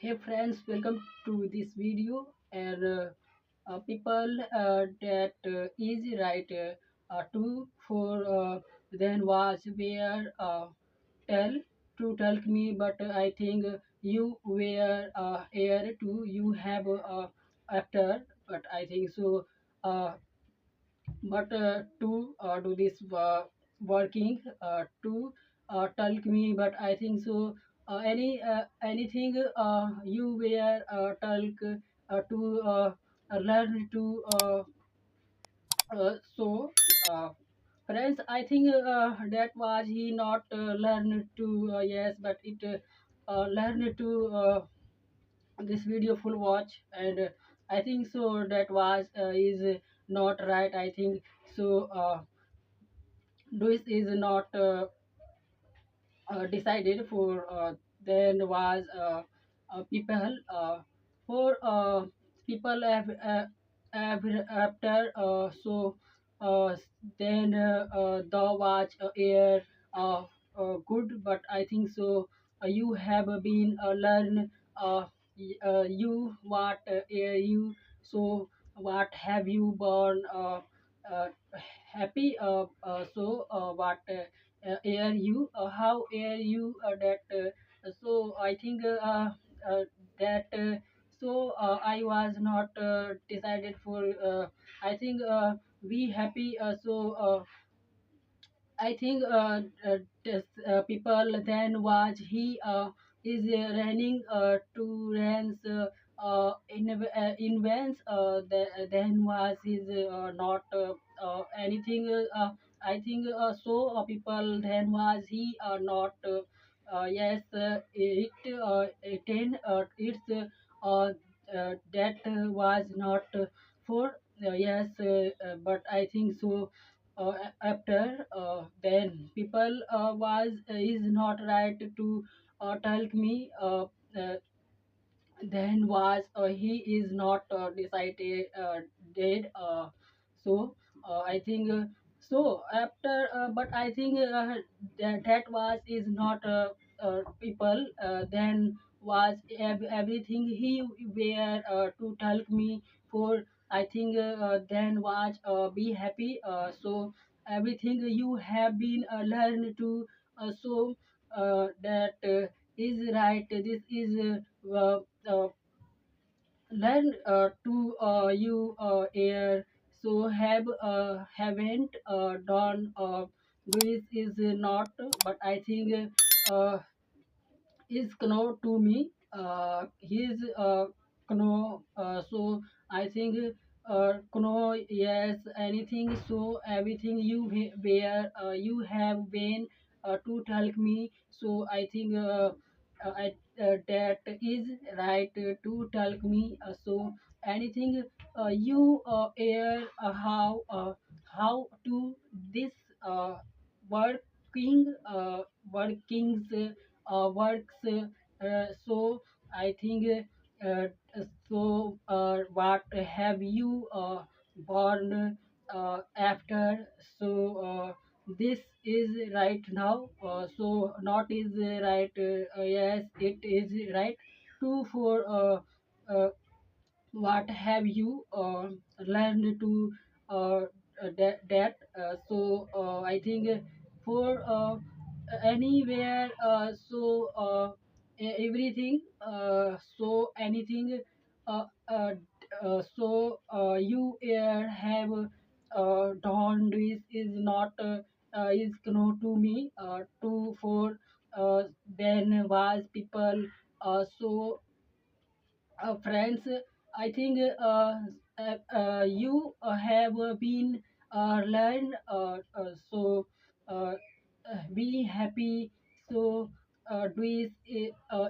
Hey friends, welcome to this video. And people that is right to for then was where tell to tell me, but I think you were air to you have after, but I think so. But to do this working to talk me, but I think so anything you were talk to learn to so friends, I think that was he not learn to yes, but it learn to this video full watch. And I think so that was is not right, I think so. This is not decided for then was people for people have after so uh, then the watch air good, but I think so you have been learn you what air you, so what have you born uh, happy so what air you how air you that so I think that so I was not decided for I think we happy so I think this, people then was he is running to runs invents then was his not anything I think so people then was he not yes it's that was not for yes but I think so after then people was is not right to tell me then was he is not decided dead so I think so after but I think that was is not people then was everything he were to tell me for I think then was be happy so everything you have been learned to so that is right, this is uh, learn to you air so have haven't done this is not, but I think is Kno to me. He's Kno. So I think Kno. Yes, anything. So everything you where you have been to tell me. So I think that is right to tell me. So anything you air how to this uh, working workings works so I think so what have you born after so this is right now so not is right yes it is right two for uh, what have you learned to that so I think for anywhere so everything so anything uh, uh, so you have done this is not is known to me to for then was people so friends, I think you have been learned so be happy. So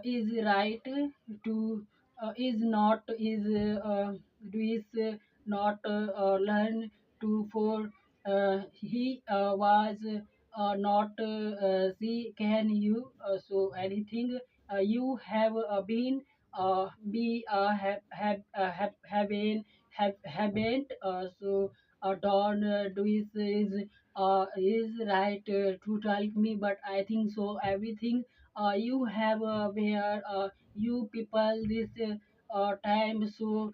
is right to is not is is not learn to for he was not see can you so anything you have been be haven't so don't do is right to tell me, but I think so everything you have where you people this time. So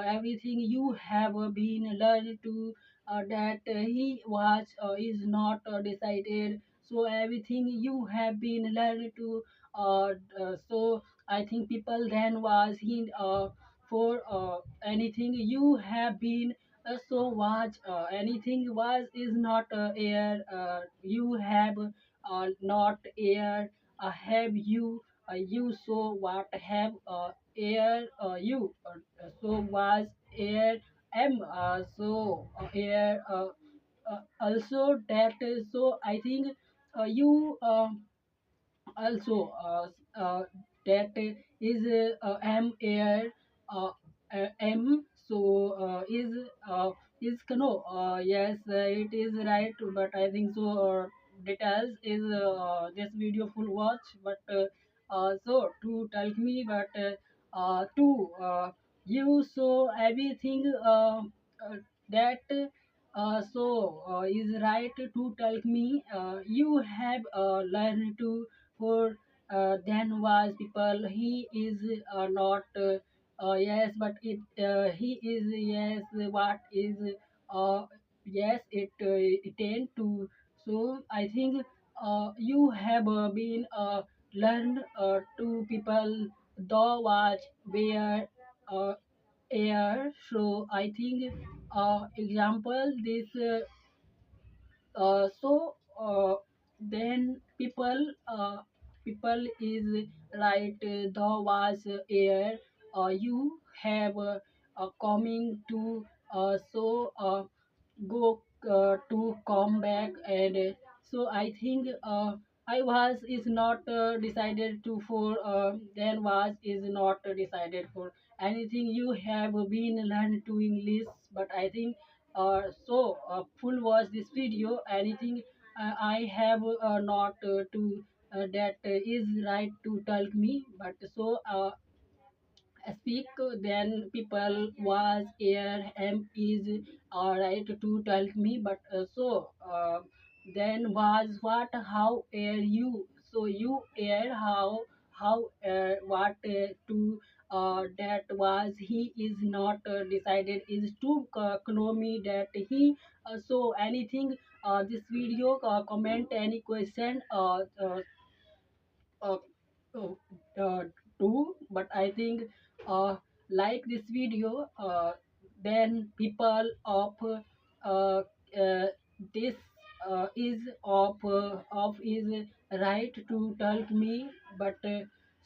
everything you have been learned to that he was is not decided. So everything you have been learned to so I think people then was hint for anything you have been so watch anything was is not air you have not air have you you so what have air you so was air am air also that so I think you also that is am air m so is no yes it is right but I think so details is this video full watch but so to tell me but to you so everything that is right to tell me you have learned to for then was people he is not yes but it he is yes what is uh, yes it tend to so I think you have been learned to people the watch where uh, air so I think example this then people is right the was air you have coming to go to come back and so I think I was is not decided to for then was is not decided for anything you have been learned to English but I think full watch this video anything I have not to that is right to tell me but speak then people was air am is right to tell me but then was what how air you so you air how what to that was he is not decided is to know me that he so anything this video comment any question uh, uh, uh, too but I think uh, like this video then people of uh, uh, this of is right to tell me but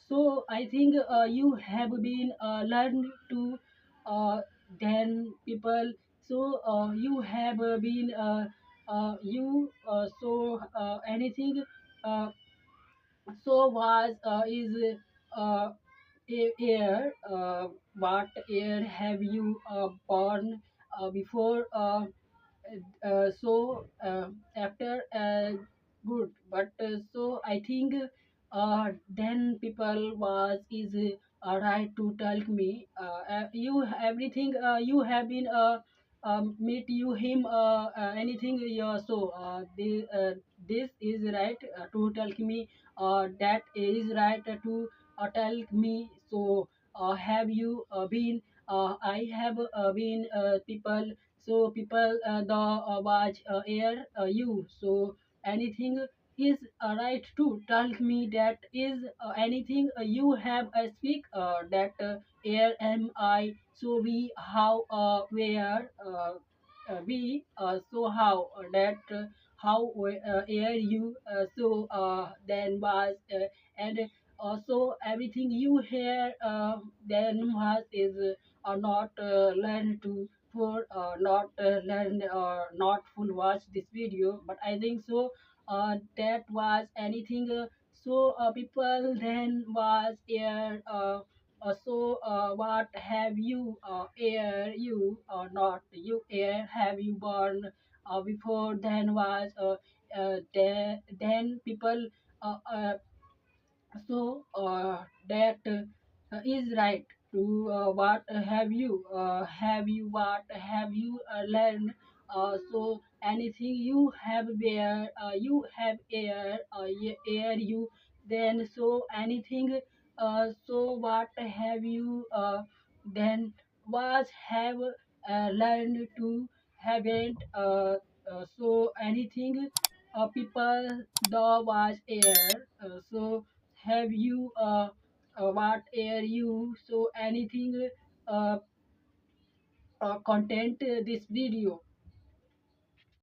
so I think you have been learned to uh, then people so you have been you anything uh, so was is uh, air what air have you born before after good but so I think then people was is right to tell me you everything you have been meet you him anything this is right to tell me that is right to tell me so have you been I have been people so people the watch air you so anything is right to tell me that is anything you have speak that air am I so we how where we so how that how air you then was and also everything you hear then was is not learn to for not learn or not full watch this video but I think so that was anything people then was air what have you air you or not you air have you born before then was then people uh, uh, that is right to what have you what have you learned so anything you have where you have air air you then so anything, so what have you then was have learned to haven't so anything, people the was air, so have you what air you so anything, content this video.